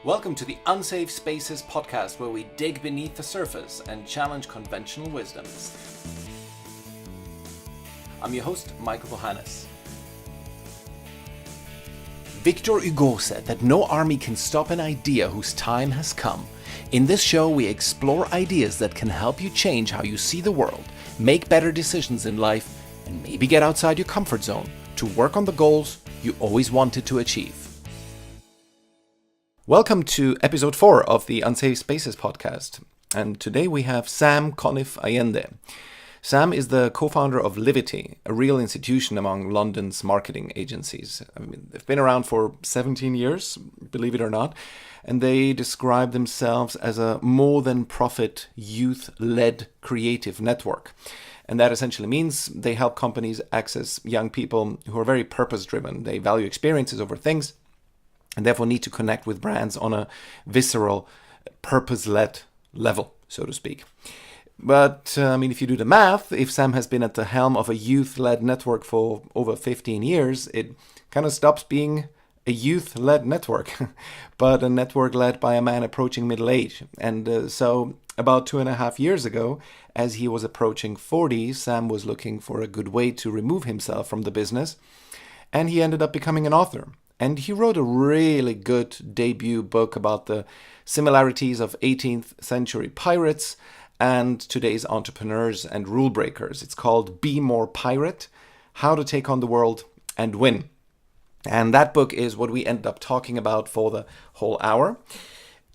Welcome to the Unsafe Spaces podcast, where we dig beneath the surface and challenge conventional wisdoms. I'm your host, Michael Bohannes. Victor Hugo said that no army can stop an idea whose time has come. In this show, we explore ideas that can help you change how you see the world, make better decisions in life, and maybe get outside your comfort zone to work on the goals you always wanted to achieve. Welcome to episode 4 of the Unsafe Spaces podcast. And today we have Sam Conniff Allende. Sam is the co-founder of Livity, a real institution among London's marketing agencies. I mean, they've been around for 17 years, believe it or not, and they describe themselves as a more-than-profit, youth-led creative network. And that essentially means they help companies access young people who are very purpose-driven. They value experiences over things, and therefore need to connect with brands on a visceral, purpose-led level, so to speak. But, if you do the math, if Sam has been at the helm of a youth-led network for over 15 years, it kind of stops being a youth-led network, but a network led by a man approaching middle age. And so about 2.5 years ago, as he was approaching 40, Sam was looking for a good way to remove himself from the business, and he ended up becoming an author. And he wrote a really good debut book about the similarities of 18th century pirates and today's entrepreneurs and rule breakers. It's called Be More Pirate: How to Take on the World and Win. And that book is what we ended up talking about for the whole hour.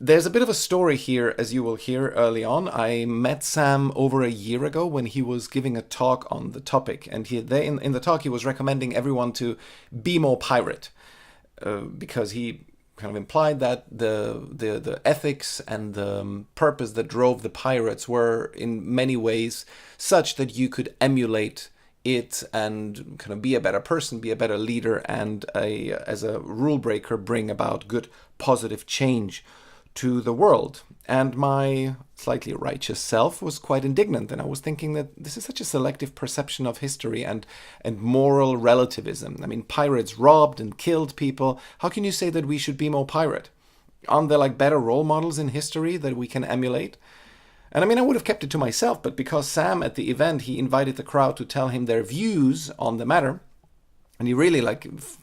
There's a bit of a story here, as you will hear early on. I met Sam over a year ago when he was giving a talk on the topic. And in the talk, he was recommending everyone to be more pirate. Because he kind of implied that the ethics and the purpose that drove the pirates were in many ways such that you could emulate it and kind of be a better person, be a better leader, and as a rule breaker bring about good positive change to the world. And my slightly righteous self was quite indignant, and I was thinking that this is such a selective perception of history and moral relativism. I mean, pirates robbed and killed people. How can you say that we should be more pirate? Aren't there better role models in history that we can emulate? And I would have kept it to myself, but because Sam at the event, he invited the crowd to tell him their views on the matter, and he really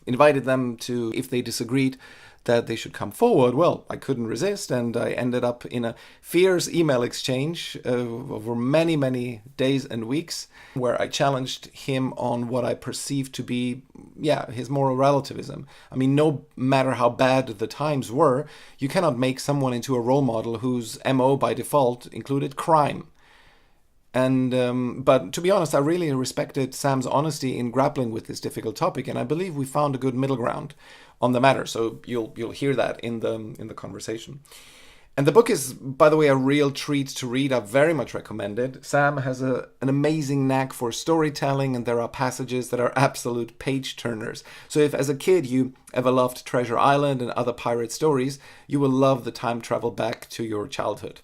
invited them to, if they disagreed, that they should come forward. Well, I couldn't resist, and I ended up in a fierce email exchange over many, many days and weeks, where I challenged him on what I perceived to be, his moral relativism. No matter how bad the times were, you cannot make someone into a role model whose MO by default included crime. And but to be honest, I really respected Sam's honesty in grappling with this difficult topic, and I believe we found a good middle ground on the matter. So you'll hear that in the conversation. And the book is, by the way, a real treat to read. I very much recommend it. Sam has an amazing knack for storytelling, and there are passages that are absolute page turners. So if as a kid you ever loved Treasure Island and other pirate stories, you will love the time travel back to your childhood.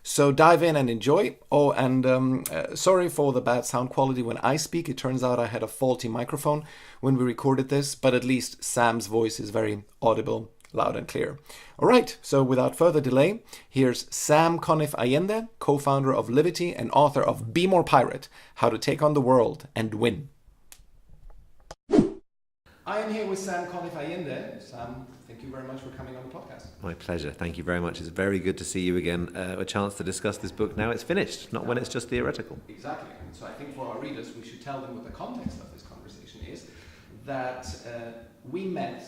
So dive in and enjoy. Oh, and sorry for the bad sound quality when I speak. It turns out I had a faulty microphone when we recorded this, but at least Sam's voice is very audible, loud and clear. All right, so without further delay, here's Sam Conniff Allende, co-founder of Livity and author of Be More Pirate: How to Take on the World and Win. I am here with Sam Conniff Allende. Sam, thank you very much for coming on the podcast. My pleasure. Thank you very much. It's very good to see you again. A chance to discuss this book now it's finished, not when it's just theoretical. Exactly. And so I think for our readers, we should tell them what the context of this conversation is. That we met,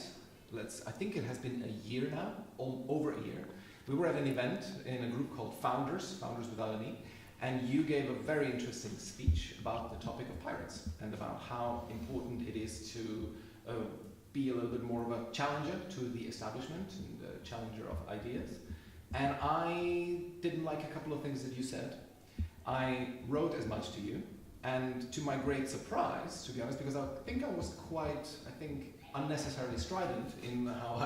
I think it has been a year now, over a year. We were at an event in a group called Founders Without an E, and you gave a very interesting speech about the topic of pirates and about how important it is to be a little bit more of a challenger to the establishment and a challenger of ideas. And I didn't like a couple of things that you said. I wrote as much to you, and to my great surprise, to be honest, because I think I was quite, unnecessarily strident in how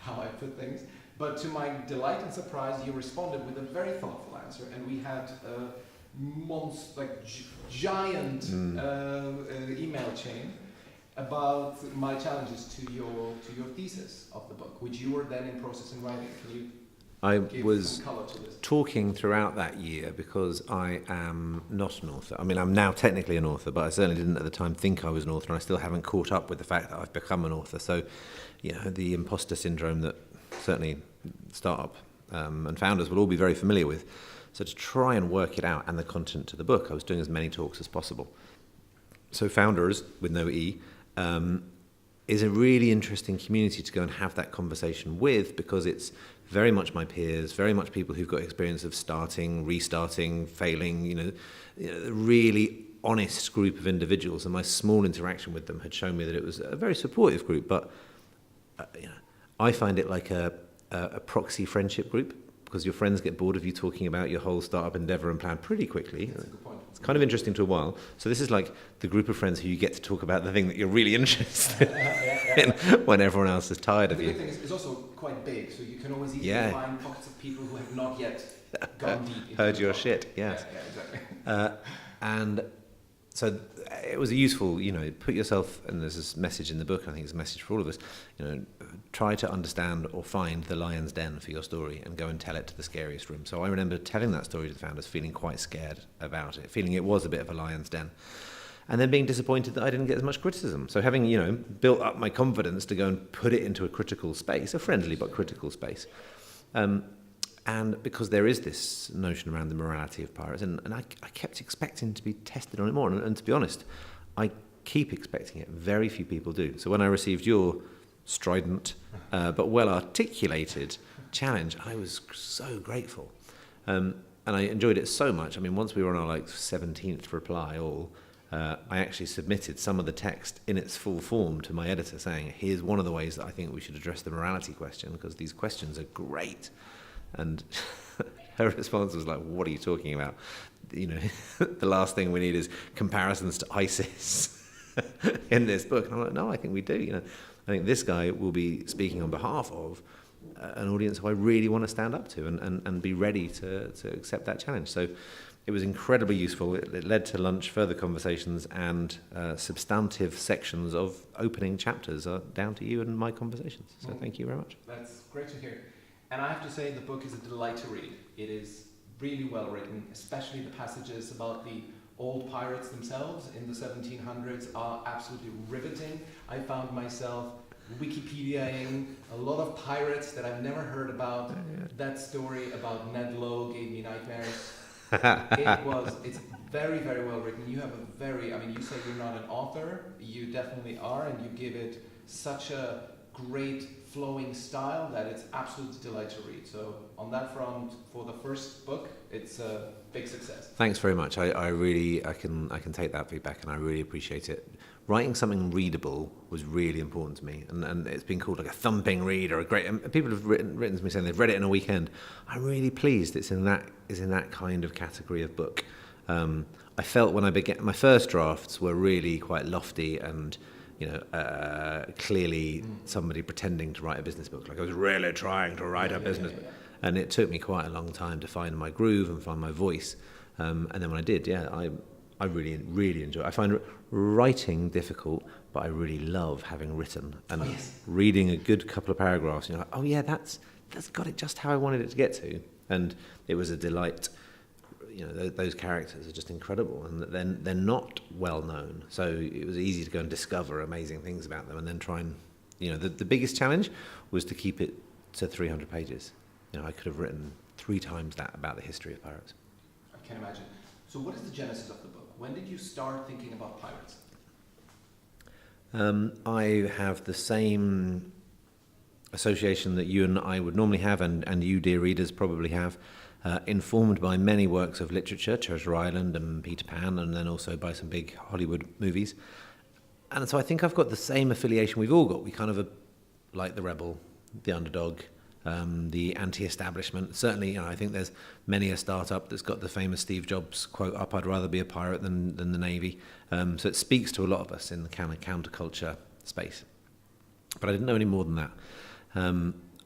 I put things, but to my delight and surprise, you responded with a very thoughtful answer, and we had a giant email chain about my challenges to your thesis of the book, which you were then in process in writing. Can you I give was some colour to this? talking throughout that year because I am not an author. I mean, I'm now technically an author, but I certainly didn't at the time think I was an author, and I still haven't caught up with the fact that I've become an author. So, the imposter syndrome that certainly startup and founders will all be very familiar with. So to try and work it out and the content to the book, I was doing as many talks as possible. So Founders, with no E, is a really interesting community to go and have that conversation with, because it's very much my peers, very much people who've got experience of starting, restarting, failing, a really honest group of individuals. And my small interaction with them had shown me that it was a very supportive group. But I find it like a proxy friendship group, because your friends get bored of you talking about your whole startup endeavor and plan pretty quickly. That's a good point. It's kind of interesting to a while. So this is like the group of friends who you get to talk about the thing that you're really interested in when everyone else is tired of you. The good thing is it's also quite big, so you can always easily find pockets of people who have not yet gone deep. Heard your shit, yes. Yeah, exactly. And so it was a useful, put yourself, and there's this message in the book, I think it's a message for all of us, try to understand or find the lion's den for your story and go and tell it to the scariest room. So I remember telling that story to the founders, feeling quite scared about it, feeling it was a bit of a lion's den, and then being disappointed that I didn't get as much criticism. So having, built up my confidence to go and put it into a critical space, a friendly but critical space. And because there is this notion around the morality of pirates, and I kept expecting to be tested on it more, and to be honest, I keep expecting it. Very few people do. So when I received your strident but well-articulated challenge, I was so grateful. And I enjoyed it so much. I mean, once we were on our 17th reply I actually submitted some of the text in its full form to my editor saying, here's one of the ways that I think we should address the morality question, because these questions are great. And her response was like, what are you talking about? The last thing we need is comparisons to ISIS in this book. And I'm like, no, I think we do. I think this guy will be speaking on behalf of an audience who I really want to stand up to and be ready to accept that challenge. So it was incredibly useful. It led to lunch, further conversations, and substantive sections of opening chapters down to you and my conversations. So thank you very much. That's great to hear. And I have to say the book is a delight to read. It is really well written, especially the passages about the old pirates themselves in the 1700s are absolutely riveting. I found myself Wikipediaing a lot of pirates that I've never heard about. That story about Ned Lowe gave me nightmares. It's very, very well written. You have you say you're not an author, you definitely are, and you give it such a great flowing style that it's absolute delight to read. So on that front, for the first book, it's a big success. Thanks very much. I can take that feedback, and I really appreciate it. Writing something readable was really important to me, and it's been called like a thumping read or a great. And people have written to me saying they've read it in a weekend. I'm really pleased it's in that kind of category of book. I felt when I began, my first drafts were really quite lofty and clearly somebody pretending to write a business book. Like I was really trying to write a business book. And it took me quite a long time to find my groove and find my voice. And then when I did, I really, really enjoy it. I find writing difficult, but I really love having written. And reading a good couple of paragraphs, you're like, oh yeah, that's got it just how I wanted it to get to. And it was a delight. Those characters are just incredible, and then they're not well known, so it was easy to go and discover amazing things about them, and then try and the biggest challenge was to keep it to 300 pages. I could have written 3 times that about the history of pirates. I can imagine. So what is the genesis of the book? When did you start thinking about pirates? I have the same association that you and I would normally have, and you, dear readers, probably have. Informed by many works of literature, Treasure Island and Peter Pan, and then also by some big Hollywood movies. And so I think I've got the same affiliation we've all got. We kind of like the rebel, the underdog, the anti-establishment. Certainly, I think there's many a startup that's got the famous Steve Jobs quote up, I'd rather be a pirate than the Navy. So it speaks to a lot of us in the kind of counterculture space. But I didn't know any more than that.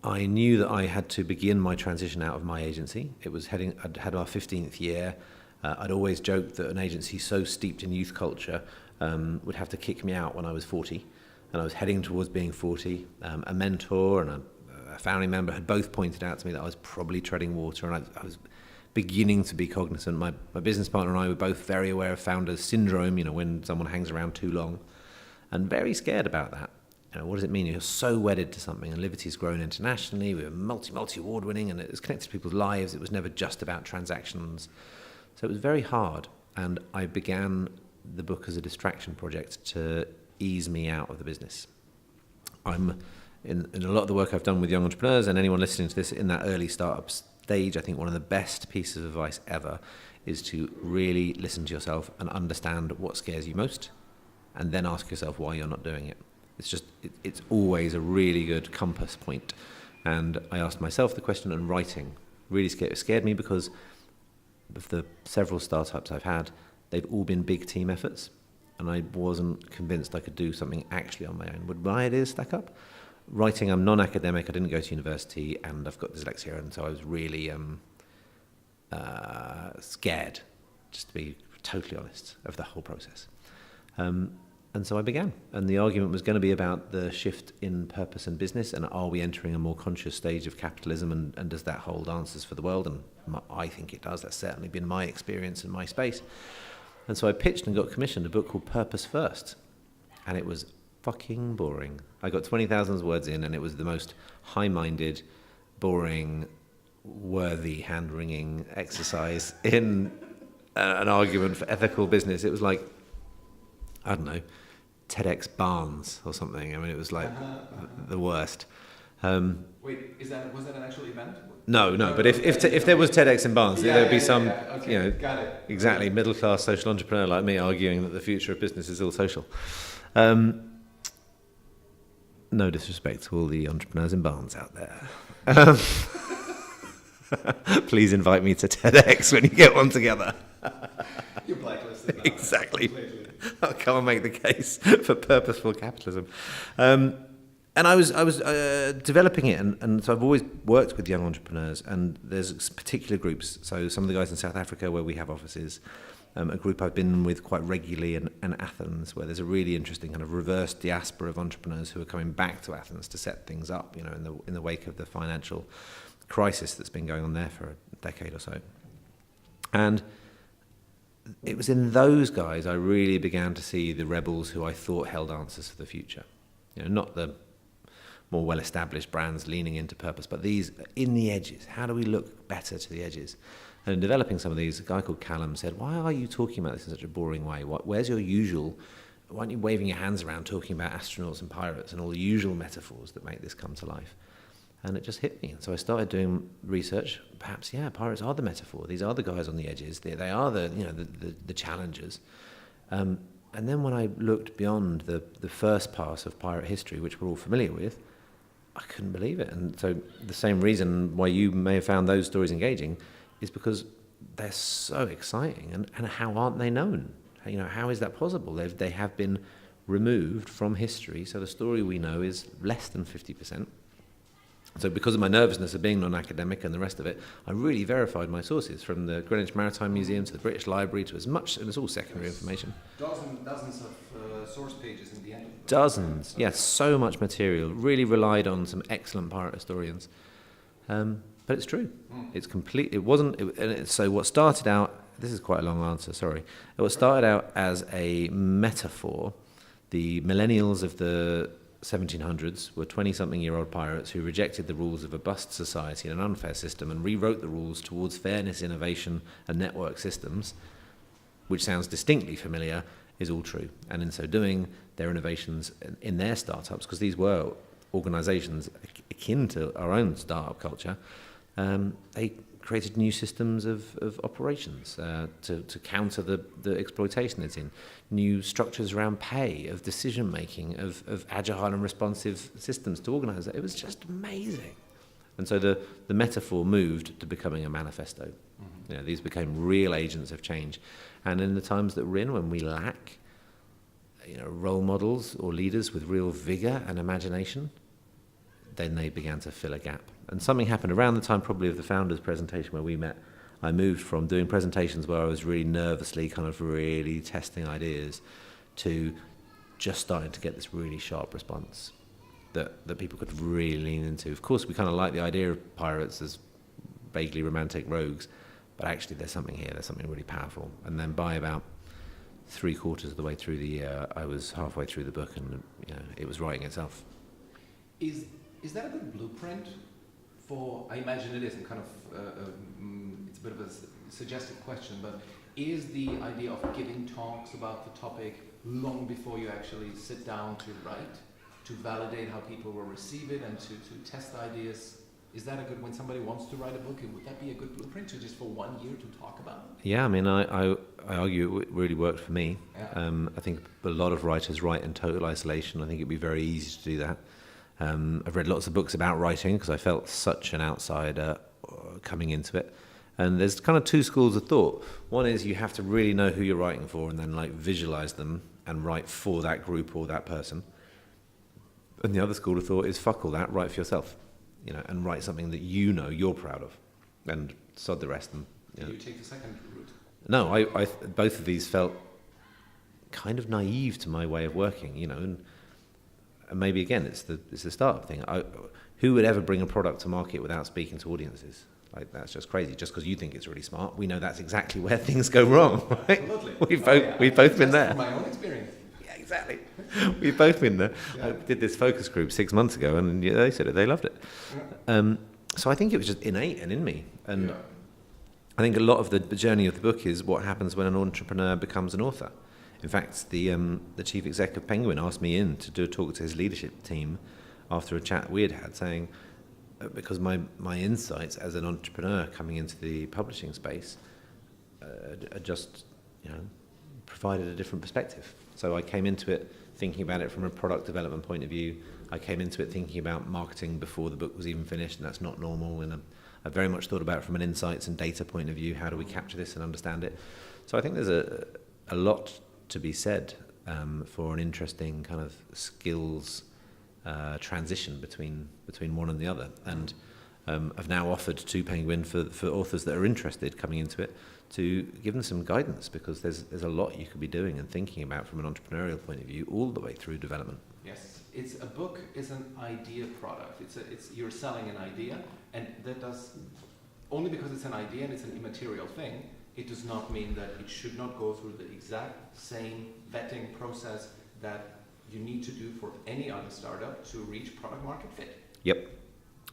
I knew that I had to begin my transition out of my agency. I'd had our 15th year. I'd always joked that an agency so steeped in youth culture would have to kick me out when I was 40, and I was heading towards being 40. A mentor and a family member had both pointed out to me that I was probably treading water, and I was beginning to be cognizant. My business partner and I were both very aware of founder's syndrome, when someone hangs around too long, and very scared about that. What does it mean? You're so wedded to something, and Livity's grown internationally. We were multi award winning, and it was connected to people's lives. It was never just about transactions. So it was very hard, and I began the book as a distraction project to ease me out of the business. I'm in a lot of the work I've done with young entrepreneurs, and anyone listening to this in that early startup stage, I think one of the best pieces of advice ever is to really listen to yourself and understand what scares you most, and then ask yourself why you're not doing it. It's always a really good compass point. And I asked myself the question, and writing really scared me, because of the several startups I've had, they've all been big team efforts, and I wasn't convinced I could do something actually on my own. Would my ideas stack up? Writing, I'm non-academic, I didn't go to university, and I've got dyslexia, and so I was really scared, just to be totally honest, of the whole process. And so I began, and the argument was going to be about the shift in purpose and business, and are we entering a more conscious stage of capitalism, and does that hold answers for the world? And I think it does. That's certainly been my experience in my space. And so I pitched and got commissioned a book called Purpose First, and it was fucking boring. I got 20,000 words in, and it was the most high-minded, boring, worthy, hand-wringing exercise in an argument for ethical business. It was like, I don't know, TEDx Barnes or something. I mean, it was like the worst. Wait, was that an actual event? No, but if there was TEDx in Barnes, there'd be some, okay, got it. exactly, middle-class social entrepreneur like me arguing that the future of business is all social. No disrespect to all the entrepreneurs in Barnes out there. Please invite me to TEDx when you get one together. You're blacklisted now. Exactly. I'll come and make the case for purposeful capitalism. And I was developing it, and so I've always worked with young entrepreneurs, and there's particular groups. So some of the guys in South Africa where we have offices, a group I've been with quite regularly in Athens, where there's a really interesting kind of reverse diaspora of entrepreneurs who are coming back to Athens to set things up, in the wake of the financial crisis that's been going on there for a decade or so. And it was in those guys I really began to see the rebels who I thought held answers for the future. Not the more well-established brands leaning into purpose, but these in the edges. How do we look better to the edges? And in developing some of these, a guy called Callum said, why are you talking about this in such a boring way? Where's your usual, why aren't you waving your hands around talking about astronauts and pirates and all the usual metaphors that make this come to life? And it just hit me. And so I started doing research. Perhaps, pirates are the metaphor. These are the guys on the edges. They are the challengers. And then when I looked beyond the first pass of pirate history, which we're all familiar with, I couldn't believe it. And so the same reason why you may have found those stories engaging is because they're so exciting. And how aren't they known? How is that possible? They have been removed from history. So the story we know is less than 50%. So because of my nervousness of being non-academic and the rest of it, I really verified my sources, from the Greenwich Maritime Museum to the British Library to as much, and it's all secondary information. Dozens of source pages in the end. Dozens, yes, so much material. Really relied on some excellent pirate historians. But it's true. It's complete. It wasn't. So what started out, this is quite a long answer, sorry. What started out as a metaphor, the millennials of the 1700s were 20-something-year-old pirates who rejected the rules of a bust society and an unfair system and rewrote the rules towards fairness, innovation, and network systems, which sounds distinctly familiar, is all true. And in so doing, their innovations in their startups, because these were organizations akin to our own startup culture, they created new systems of operations to counter the exploitation it's in, new structures around pay, of decision-making, of agile and responsive systems to organize that. It was just amazing. And so the metaphor moved to becoming a manifesto. Mm-hmm. These became real agents of change. And in the times that we're in, when we lack role models or leaders with real vigor and imagination, then they began to fill a gap. And something happened around the time probably of the founders' presentation where we met. I moved from doing presentations where I was really nervously kind of really testing ideas to just starting to get this really sharp response that people could really lean into. Of course, we kind of like the idea of pirates as vaguely romantic rogues, but actually there's something here, there's something really powerful. And then by about 3/4 of the way through the year, I was halfway through the book, and it was writing itself. Is that a good blueprint for? I imagine it is, and kind of it's a bit of a suggestive question, but is the idea of giving talks about the topic long before you actually sit down to write, to validate how people will receive it and to test ideas? Is that a good, when somebody wants to write a book, would that be a good blueprint to just for 1 year to talk about? Yeah, I mean, I argue it really worked for me. Yeah. I think a lot of writers write in total isolation. I think it'd be very easy to do that. I've read lots of books about writing because I felt such an outsider coming into it. And there's kind of two schools of thought. One is you have to really know who you're writing for and then like visualize them and write for that group or that person. And the other school of thought is fuck all that, write for yourself, and write something that you're proud of, and sod the rest. And Did you take the second route? no, I both of these felt kind of naive to my way of working, and maybe again it's the startup thing. Who would ever bring a product to market without speaking to audiences? Like, that's just crazy. Just because you think it's really smart, we know that's exactly where things go wrong. Right? Absolutely. We've both been there. From my own experience. Yeah, exactly. We've both been there. Yeah. I did this focus group 6 months ago, and they said it. They loved it. Yeah. So I think it was just innate and in me. And Yeah. I think a lot of the journey of the book is what happens when an entrepreneur becomes an author. In fact, the chief exec of Penguin asked me in to do a talk to his leadership team after a chat we had, saying, because my insights as an entrepreneur coming into the publishing space just provided a different perspective. So I came into it thinking about it from a product development point of view. I came into it thinking about marketing before the book was even finished, and that's not normal. And I very much thought about it from an insights and data point of view. How do we capture this and understand it? So I think there's a lot to be said for an interesting kind of skills transition between one and the other. And I've now offered to Penguin for authors that are interested coming into it to give them some guidance, because there's a lot you could be doing and thinking about from an entrepreneurial point of view all the way through development. Yes, it's a book is an idea product. It's you're selling an idea, and that does only because it's an idea and it's an immaterial thing. It does not mean that it should not go through the exact same vetting process that you need to do for any other startup to reach product market fit. Yep,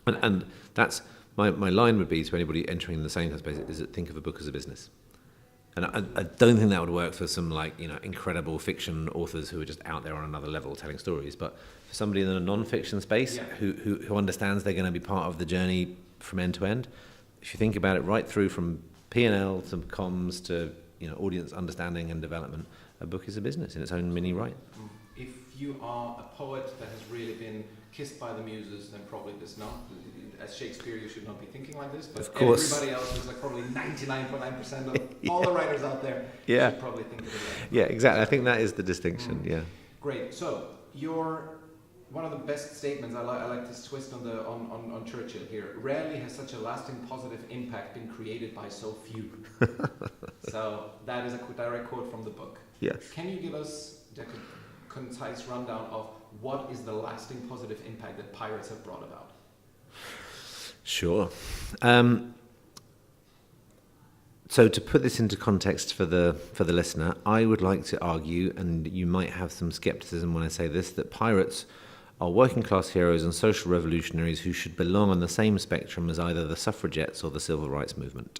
and that's my line would be to anybody entering the same kind of space is that think of a book as a business. And I don't think that would work for some incredible fiction authors who are just out there on another level telling stories. But for somebody in a non-fiction space who understands they're going to be part of the journey from end to end, if you think about it right through from P&L to comms to audience understanding and development, a book is a business in its own mini right. If you are a poet that has really been kissed by the muses, then probably this not. As Shakespeare, you should not be thinking like this. But of course, everybody else is probably 99.9% of all the writers out there should probably think of it like that. Yeah, exactly. I think that is the distinction. Yeah. Great. So one of the best statements. I like this twist on Churchill here. Rarely has such a lasting positive impact been created by so few. So that is a direct quote from the book. Yes. Can you give us a concise rundown of what is the lasting positive impact that pirates have brought about? Sure. So to put this into context for the listener, I would like to argue, and you might have some skepticism when I say this, that pirates are working class heroes and social revolutionaries who should belong on the same spectrum as either the suffragettes or the civil rights movement.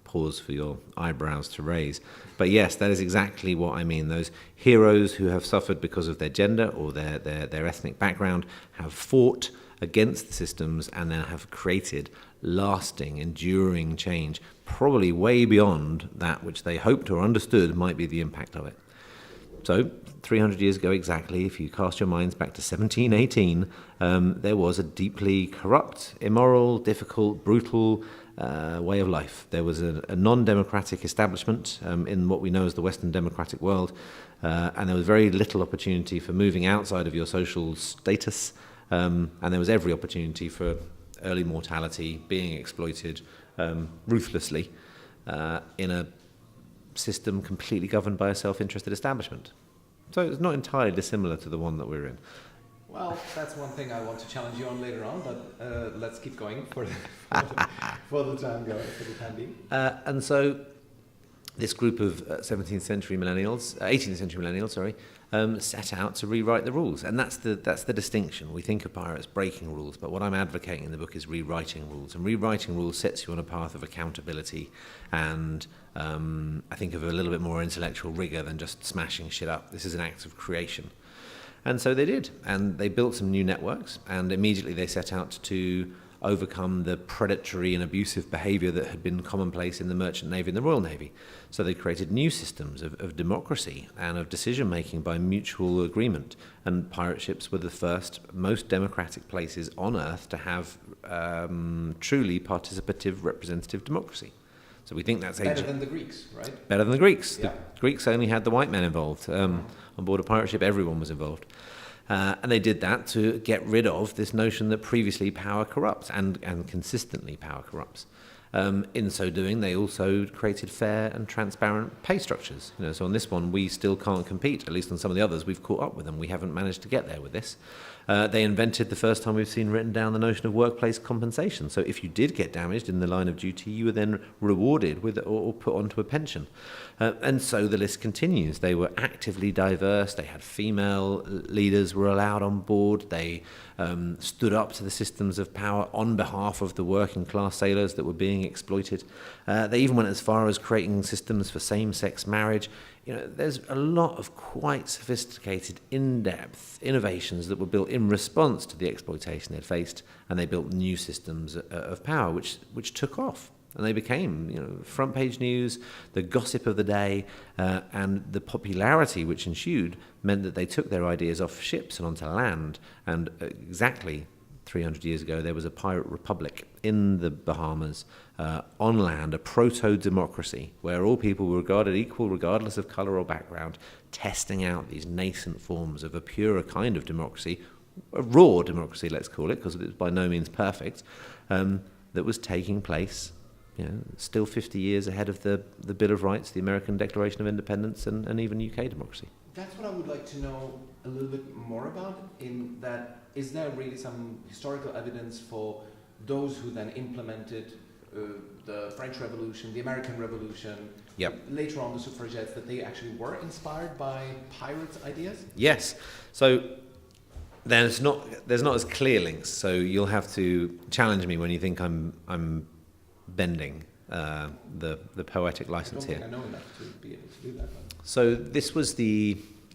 Pause for your eyebrows to raise. But yes, that is exactly what I mean. Those heroes who have suffered because of their gender or their ethnic background have fought against the systems and then have created lasting, enduring change, probably way beyond that which they hoped or understood might be the impact of it. So, 300 years ago exactly, if you cast your minds back to 1718, there was a deeply corrupt, immoral, difficult, brutal way of life. There was a non-democratic establishment in what we know as the Western democratic world, and there was very little opportunity for moving outside of your social status, and there was every opportunity for early mortality, being exploited ruthlessly in a system completely governed by a self-interested establishment. So it's not entirely dissimilar to the one that we're in. Well, that's one thing I want to challenge you on later on, but let's keep going for the time being. And so this group of 18th century millennials, set out to rewrite the rules. And that's the distinction. We think of pirates breaking rules, but what I'm advocating in the book is rewriting rules. And rewriting rules sets you on a path of accountability and I think of a little bit more intellectual rigor than just smashing shit up. This is an act of creation. And so they did, and they built some new networks, and immediately they set out to overcome the predatory and abusive behaviour that had been commonplace in the Merchant Navy and the Royal Navy. So they created new systems of democracy and of decision-making by mutual agreement, and pirate ships were the first, most democratic places on Earth to have truly participative representative democracy. So we think that's better than the Greeks, right? Better than the Greeks. Yeah. The Greeks only had the white men involved. On board a pirate ship, everyone was involved. And they did that to get rid of this notion that previously power corrupts, and consistently power corrupts. In so doing, they also created fair and transparent pay structures. So on this one, we still can't compete. At least on some of the others, we've caught up with them. We haven't managed to get there with this. They invented the first time we've seen written down the notion of workplace compensation. So if you did get damaged in the line of duty, you were then rewarded with or put onto a pension. And so the list continues. They were actively diverse. They had female leaders were allowed on board. They stood up to the systems of power on behalf of the working class sailors that were being exploited. They even went as far as creating systems for same-sex marriage. There's a lot of quite sophisticated, in-depth innovations that were built in response to the exploitation they'd faced, and they built new systems of power which took off. And they became, front-page news, the gossip of the day, and the popularity which ensued meant that they took their ideas off ships and onto land. And exactly 300 years ago, there was a pirate republic in the Bahamas, on land, a proto-democracy, where all people were regarded equal regardless of colour or background, testing out these nascent forms of a purer kind of democracy, a raw democracy, let's call it, because it was by no means perfect, that was taking place still 50 years ahead of the Bill of Rights, the American Declaration of Independence, and even UK democracy. That's what I would like to know a little bit more about, in that is there really some historical evidence for those who then implemented the French Revolution, the American Revolution, later on the suffragettes, that they actually were inspired by pirates' ideas? Yes. So there's not as clear links, so you'll have to challenge me when you think I'm bending the poetic license here. I don't think I know enough to be able to do that. So this was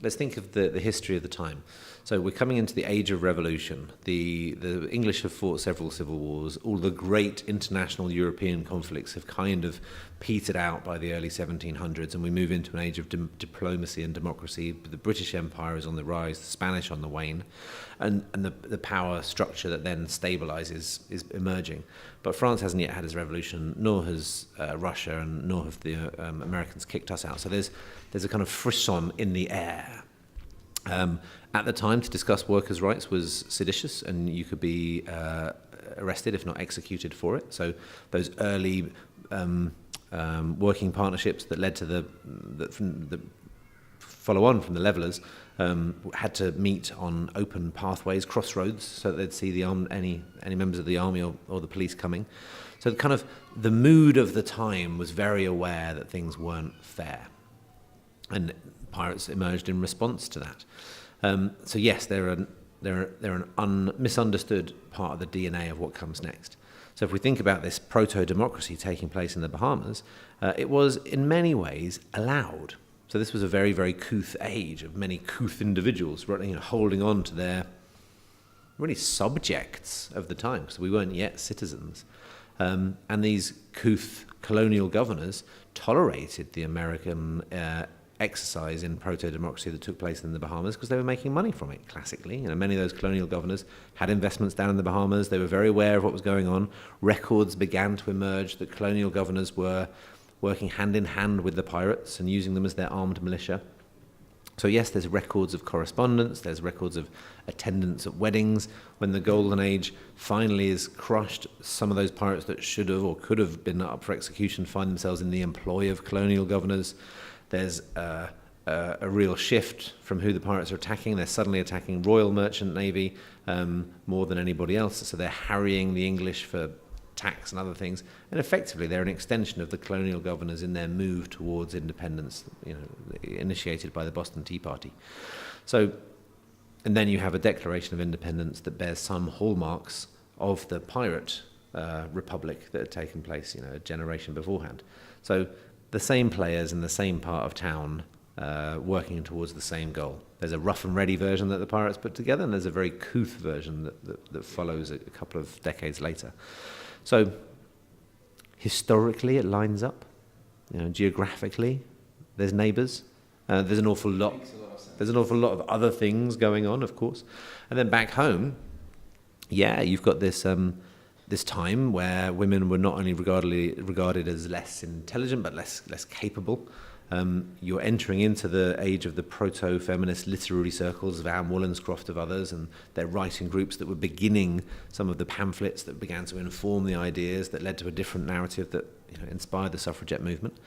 let's think of the history of the time. So we're coming into the Age of Revolution. The English have fought several civil wars. All the great international European conflicts have kind of petered out by the early 1700s, and we move into an age of diplomacy and democracy. The British Empire is on the rise, the Spanish on the wane, and the power structure that then stabilizes is emerging. But France hasn't yet had its revolution, nor has Russia, and nor have the Americans kicked us out. So there's a kind of frisson in the air. At the time, to discuss workers' rights was seditious, and you could be arrested, if not executed, for it. So those early working partnerships that led to the follow-on from the Levellers had to meet on open pathways, crossroads, so that they'd see any members of the army or the police coming. So the mood of the time was very aware that things weren't fair, and pirates emerged in response to that. So yes, they're an misunderstood part of the DNA of what comes next. So if we think about this proto-democracy taking place in the Bahamas, it was in many ways allowed. So this was a very, very couth age of many couth individuals holding on to their really subjects of the time, because we weren't yet citizens. And these couth colonial governors tolerated the American exercise in proto-democracy that took place in the Bahamas because they were making money from it, classically. Many of those colonial governors had investments down in the Bahamas. They were very aware of what was going on. Records began to emerge that colonial governors were working hand in hand with the pirates and using them as their armed militia. So yes, there's records of correspondence, there's records of attendance at weddings. When the Golden Age finally is crushed, some of those pirates that should have or could have been up for execution find themselves in the employ of colonial governors. There's a real shift from who the pirates are attacking. They're suddenly attacking Royal Merchant Navy more than anybody else. So they're harrying the English for tax and other things, and effectively they're an extension of the colonial governors in their move towards independence, initiated by the Boston Tea Party. So, and then you have a Declaration of Independence that bears some hallmarks of the pirate republic that had taken place, a generation beforehand. So the same players in the same part of town working towards the same goal. There's a rough and ready version that the pirates put together, and there's a very couth version that follows a couple of decades later. So historically, it lines up. Geographically, there's neighbours. There's an awful lot. There's an awful lot of other things going on, of course. And then back home, you've got this this time where women were not only regarded as less intelligent but less capable. You're entering into the age of the proto-feminist literary circles of Anne Wollstonecraft, of others, and their writing groups that were beginning some of the pamphlets that began to inform the ideas that led to a different narrative that inspired the suffragette movement.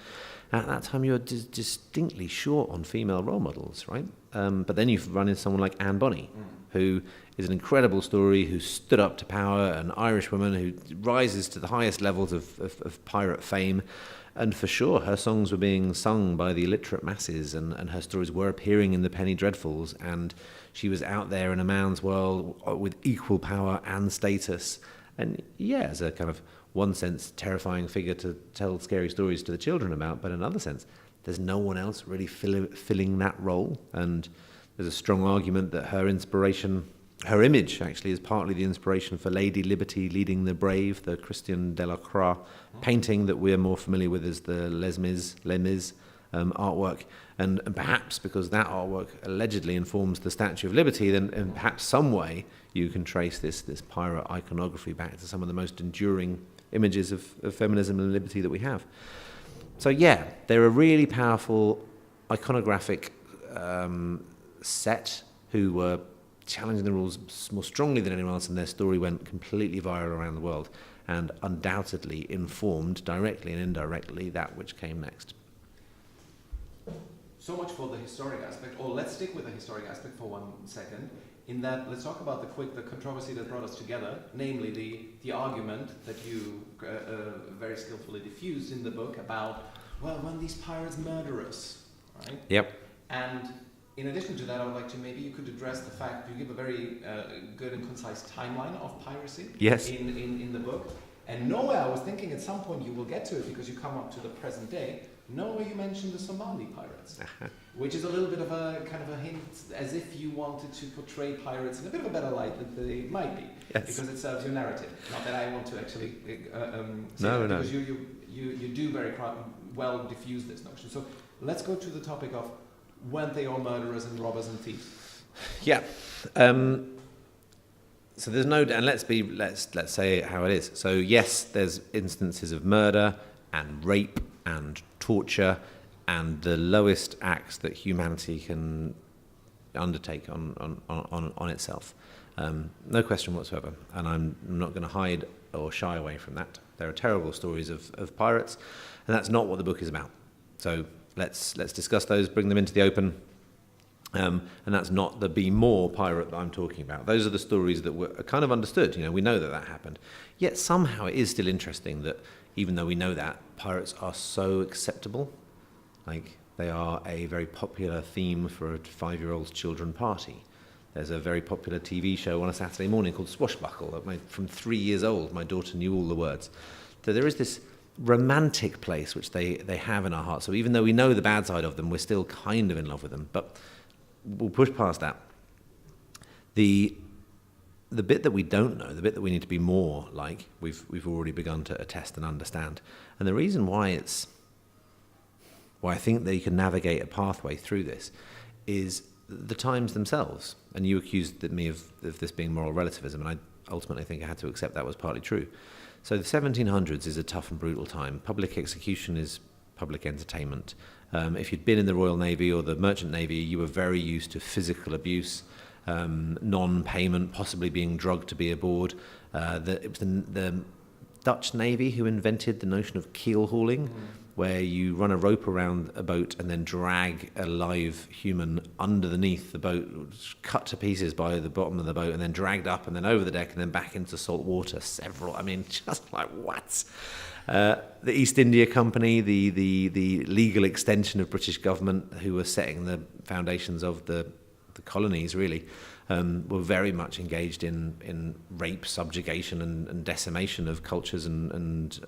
At that time, you're distinctly short on female role models, right? But then you've run into someone like Anne Bonny, who is an incredible story, who stood up to power, an Irish woman who rises to the highest levels of pirate fame. And for sure, her songs were being sung by the illiterate masses, and her stories were appearing in the penny dreadfuls, and she was out there in a man's world with equal power and status. And as a kind of one sense terrifying figure to tell scary stories to the children about, but in another sense, there's no one else really filling that role. And there's a strong argument that her image actually is partly the inspiration for Lady Livity leading the brave, the Christian Delacroix painting that we're more familiar with as the Les Mis artwork. And perhaps because that artwork allegedly informs the Statue of Liberty, then in perhaps some way you can trace this pirate iconography back to some of the most enduring images of feminism and liberty that we have. So they're a really powerful iconographic set who were challenging the rules more strongly than anyone else, and their story went completely viral around the world and undoubtedly informed directly and indirectly that which came next. So much for the historic aspect, or let's stick with the historic aspect for 1 second. In that, let's talk about the controversy that brought us together, namely the argument that you very skillfully diffused in the book about, when these pirates murder us, right? Yep. And in addition to that, I would like to, maybe you could address the fact, you give a very good and concise timeline of piracy in the book. And nowhere, I was thinking at some point you will get to it because you come up to the present day, nowhere you mention the Somali pirates, which is a little bit of a kind of a hint, as if you wanted to portray pirates in a bit of a better light than they might be, because it serves your narrative. Not that I want to actually because you do very well diffuse this notion. So let's go to the topic of, weren't they all murderers and robbers and thieves? So there's no, and let's say it how it is. So yes, there's instances of murder and rape and torture and the lowest acts that humanity can undertake on itself. No question whatsoever. And I'm not going to hide or shy away from that. There are terrible stories of pirates, and that's not what the book is about. So let's discuss those, bring them into the open. And that's not the Be More pirate that I'm talking about. Those are the stories that were kind of understood. We know that happened. Yet somehow it is still interesting that even though we know that, pirates are so acceptable. Like, they are a very popular theme for a 5-year-old's children party. There's a very popular TV show on a Saturday morning called Swashbuckle. From 3 years old, my daughter knew all the words. So there is this romantic place which they have in our hearts. So even though we know the bad side of them, we're still kind of in love with them. But we'll push past that. The bit that we don't know, the bit that we need to be more like, we've already begun to attest and understand. And the reason why I think that you can navigate a pathway through this is the times themselves. And you accused me of this being moral relativism, and I ultimately think I had to accept that was partly true. So the 1700s is a tough and brutal time. Public execution is public entertainment. If you'd been in the Royal Navy or the Merchant Navy, you were very used to physical abuse, non-payment, possibly being drugged to be aboard. It was the Dutch Navy who invented the notion of keel hauling, where you run a rope around a boat and then drag a live human underneath the boat, cut to pieces by the bottom of the boat, and then dragged up and then over the deck and then back into salt water. Just like what? The East India Company, the legal extension of British government, who were setting the foundations of the colonies, really, were very much engaged in rape, subjugation, and decimation of cultures and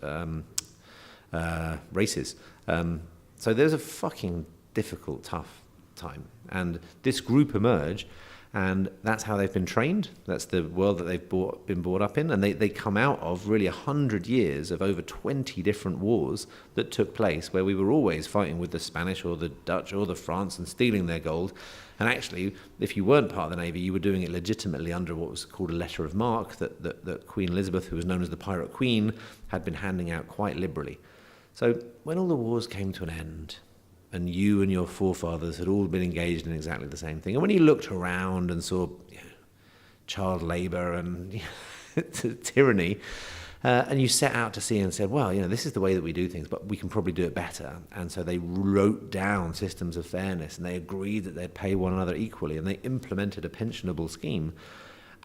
races. So there's a fucking difficult, tough time. And this group emerge, and that's how they've been trained. That's the world that they've been brought up in. And they come out of really 100 years of over 20 different wars that took place, where we were always fighting with the Spanish or the Dutch or the France and stealing their gold. And actually, if you weren't part of the Navy, you were doing it legitimately under what was called a letter of marque that Queen Elizabeth, who was known as the Pirate Queen, had been handing out quite liberally. So when all the wars came to an end, and you and your forefathers had all been engaged in exactly the same thing, and when you looked around and saw child labour and tyranny, and you set out to sea and said, well, this is the way that we do things, but we can probably do it better. And so they wrote down systems of fairness, and they agreed that they'd pay one another equally, and they implemented a pensionable scheme.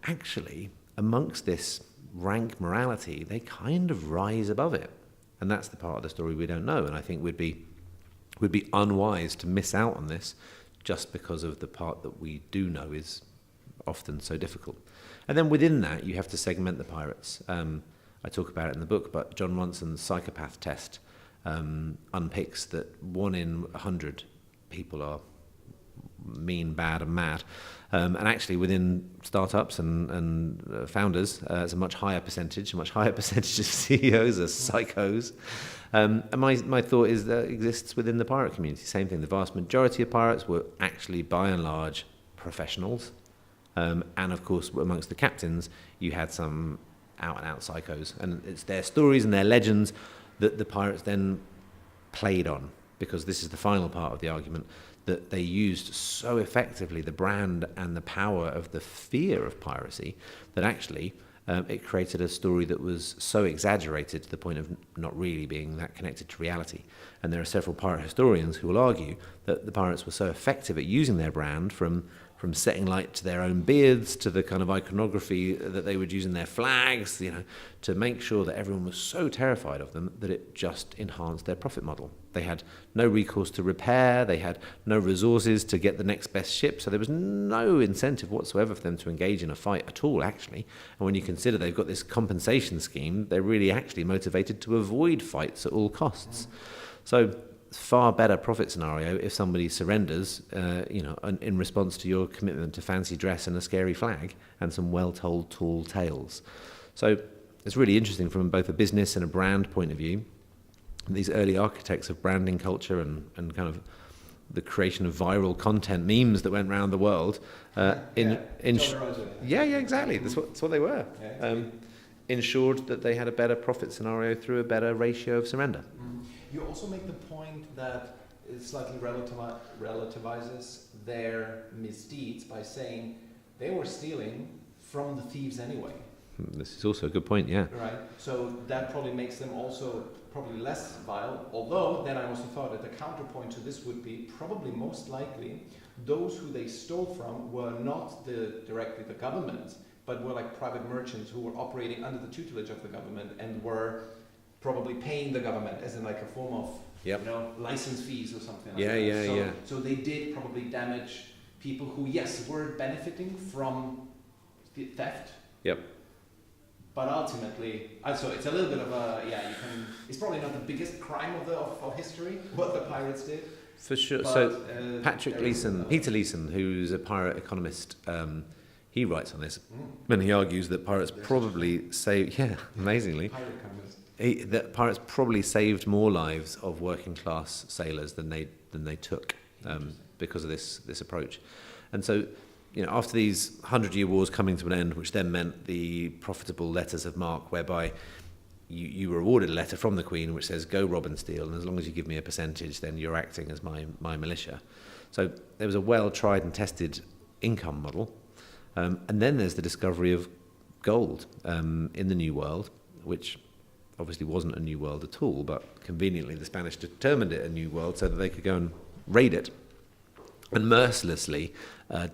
Actually, amongst this rank morality, they kind of rise above it. And that's the part of the story we don't know. And I think we'd be unwise to miss out on this just because of the part that we do know is often so difficult. And then within that, you have to segment the pirates. I talk about it in the book, but John Ronson's psychopath test unpicks that 1 in 100 people are mean, bad, and mad. And actually, within startups and founders, it's a much higher percentage of CEOs are psychos. And my thought is that exists within the pirate community. Same thing. The vast majority of pirates were actually, by and large, professionals. And of course, amongst the captains, you had some out-and-out psychos. And it's their stories and their legends that the pirates then played on, because this is the final part of the argument, that they used so effectively the brand and the power of the fear of piracy that actually it created a story that was so exaggerated to the point of not really being that connected to reality. And there are several pirate historians who will argue that the pirates were so effective at using their brand, from setting light to their own beards to the kind of iconography that they would use in their flags, to make sure that everyone was so terrified of them that it just enhanced their profit model. They had no recourse to repair, they had no resources to get the next best ship, so there was no incentive whatsoever for them to engage in a fight at all, actually. And when you consider they've got this compensation scheme, they're really actually motivated to avoid fights at all costs. So far better profit scenario if somebody surrenders, in response to your commitment to fancy dress and a scary flag and some well-told tall tales. So it's really interesting from both a business and a brand point of view. These early architects of branding culture and kind of the creation of viral content memes that went around the world. Exactly. That's what they were. Ensured that they had a better profit scenario through a better ratio of surrender. You also make the point that it slightly relativizes their misdeeds by saying they were stealing from the thieves anyway. This is also a good point, yeah. Right. So that probably makes them also probably less vile. Although then I also thought that the counterpoint to this would be probably most likely those who they stole from were not directly the government, but were like private merchants who were operating under the tutelage of the government and were probably paying the government as in like a form of license fees or something like that. So they did probably damage people who, yes, were benefiting from the theft. Yep. But ultimately, so it's a little bit of it's probably not the biggest crime of history, what the pirates did. For sure. But, So Peter Leeson, who's a pirate economist, he writes on this, and he argues that pirates probably amazingly. Pirate economist. That pirates probably saved more lives of working class sailors than they took because of this approach. And so, after these 100-year wars coming to an end, which then meant the profitable letters of marque, whereby you were awarded a letter from the Queen which says, go rob and steal, and as long as you give me a percentage, then you're acting as my militia. So there was a well-tried and tested income model. And then there's the discovery of gold in the New World, which obviously wasn't a new world at all, but conveniently the Spanish determined it a new world so that they could go and raid it and mercilessly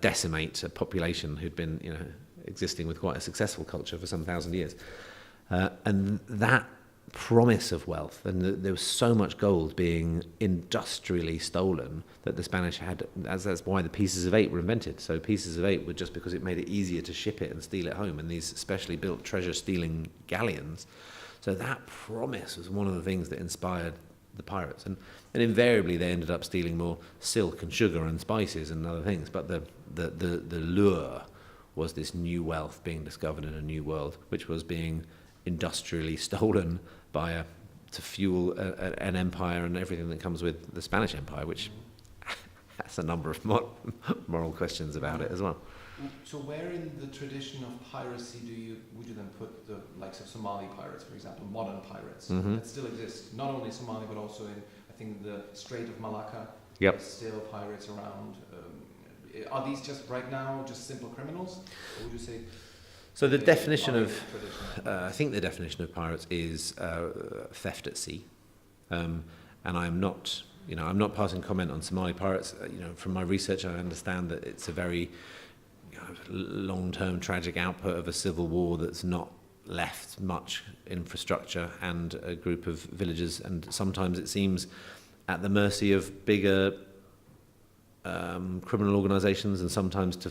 decimate a population who'd been, existing with quite a successful culture for some thousand years. And that promise of wealth, and there was so much gold being industrially stolen that the Spanish had, that's why the pieces of eight were invented. So pieces of eight were just because it made it easier to ship it and steal it home, and these specially built treasure-stealing galleons. So that promise was one of the things that inspired the pirates, and invariably they ended up stealing more silk and sugar and spices and other things. But the lure was this new wealth being discovered in a new world, which was being industrially stolen to fuel an empire and everything that comes with the Spanish Empire, which has a number of moral questions about it as well. So where in the tradition of piracy would you then put the likes of Somali pirates, for example, modern pirates that still exist? Not only Somali, but also in, I think, the Strait of Malacca. Yep. There's still pirates around. Are these just right now just simple criminals, or would you say? So the definition of, I think the definition of pirates is theft at sea, and I'm not passing comment on Somali pirates. From my research, I understand that it's a very long-term tragic output of a civil war that's not left much infrastructure and a group of villagers, and sometimes it seems at the mercy of bigger criminal organisations, and sometimes to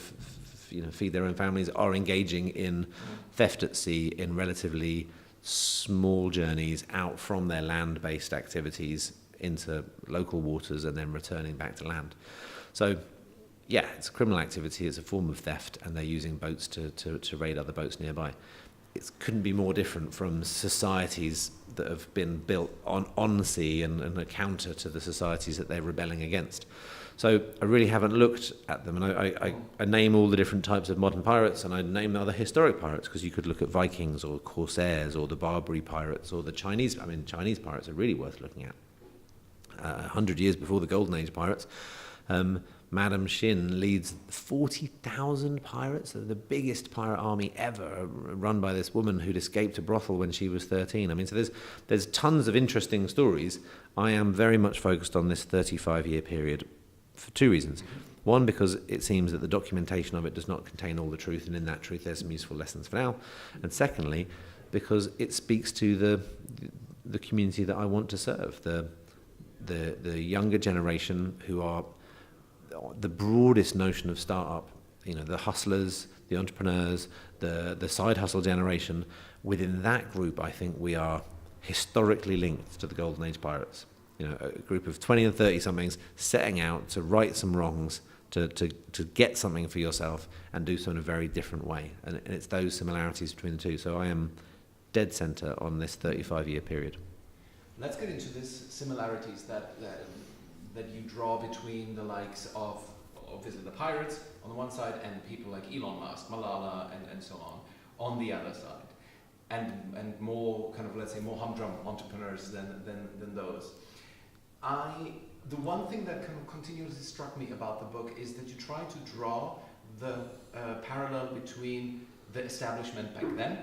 feed their own families, are engaging in theft at sea in relatively small journeys out from their land-based activities into local waters and then returning back to land. So, yeah, it's a criminal activity, it's a form of theft, and they're using boats to raid other boats nearby. It couldn't be more different from societies that have been built on sea and a counter to the societies that they're rebelling against. So I really haven't looked at them, and I name all the different types of modern pirates, and I name other historic pirates, because you could look at Vikings or Corsairs or the Barbary pirates or the Chinese. Chinese pirates are really worth looking at. 100 years before the Golden Age pirates, Madame Shin leads 40,000 pirates, the biggest pirate army ever, run by this woman who'd escaped a brothel when she was 13. So there's tons of interesting stories. I am very much focused on this 35-year period for two reasons. One, because it seems that the documentation of it does not contain all the truth, and in that truth there's some useful lessons for now. And secondly, because it speaks to the community that I want to serve, the younger generation, who are the broadest notion of startup, the hustlers, the entrepreneurs, the side hustle generation. Within that group, I think we are historically linked to the Golden Age pirates. A group of 20 and 30 somethings setting out to right some wrongs, to get something for yourself and do so in a very different way. And it's those similarities between the two. So I am dead center on this 35-year period. Let's get into these similarities that you draw between the likes of, obviously, the pirates on the one side and people like Elon Musk, Malala, and so on the other side, and more kind of, let's say, more humdrum entrepreneurs than those. The one thing that kind of continuously struck me about the book is that you try to draw the parallel between the establishment back then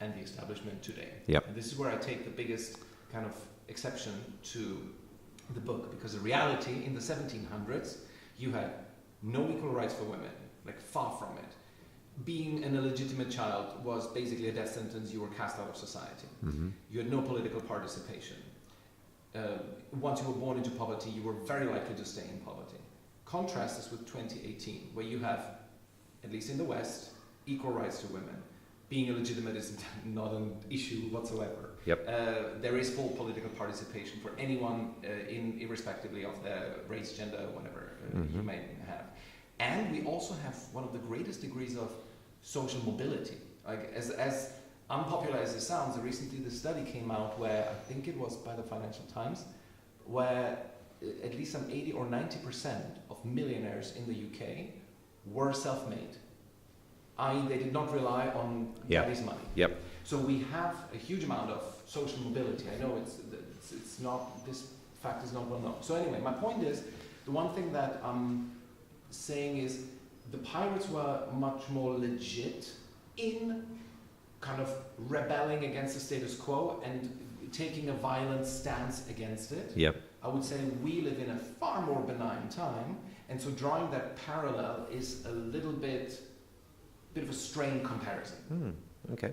and the establishment today. Yep. And this is where I take the biggest kind of exception to the book, because the reality in the 1700s, you had no equal rights for women, like far from it. Being an illegitimate child was basically a death sentence. You were cast out of society. Mm-hmm. You had no political participation. Once you were born into poverty, you were very likely to stay in poverty. Contrast this with 2018, where you have, at least in the West, equal rights to women. Being illegitimate is not an issue whatsoever. Yep. There is full political participation for anyone, irrespectively of their race, gender, whatever you may have. And we also have one of the greatest degrees of social mobility. Like, as unpopular as it sounds, recently the study came out where, I think it was by the Financial Times, where at least some 80 or 90% of millionaires in the UK were self-made. I.e., they did not rely on daddy's money. Yep. So we have a huge amount of social mobility. I know it's not, this fact is not well known. So anyway, my point is, the one thing that I'm saying is the pirates were much more legit in kind of rebelling against the status quo and taking a violent stance against it. Yep. I would say we live in a far more benign time, and so drawing that parallel is a little bit of a strained comparison. Okay.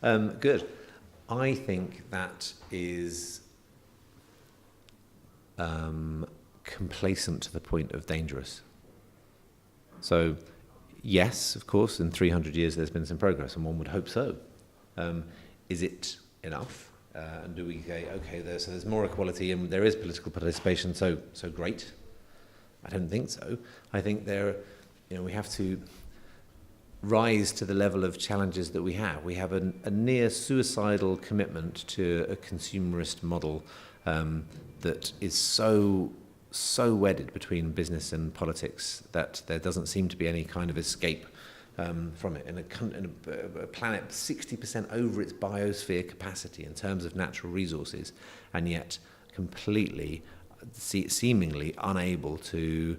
Good. I think that is complacent to the point of dangerous. So, yes, of course, in 300 years there's been some progress, and one would hope so. Is it enough? And do we say, okay, there's more equality and there is political participation, so great? I don't think so. I think we have to rise to the level of challenges that we have. We have a near suicidal commitment to a consumerist model that is so wedded between business and politics that there doesn't seem to be any kind of escape from it. In a planet 60% over its biosphere capacity in terms of natural resources, and yet completely, seemingly unable to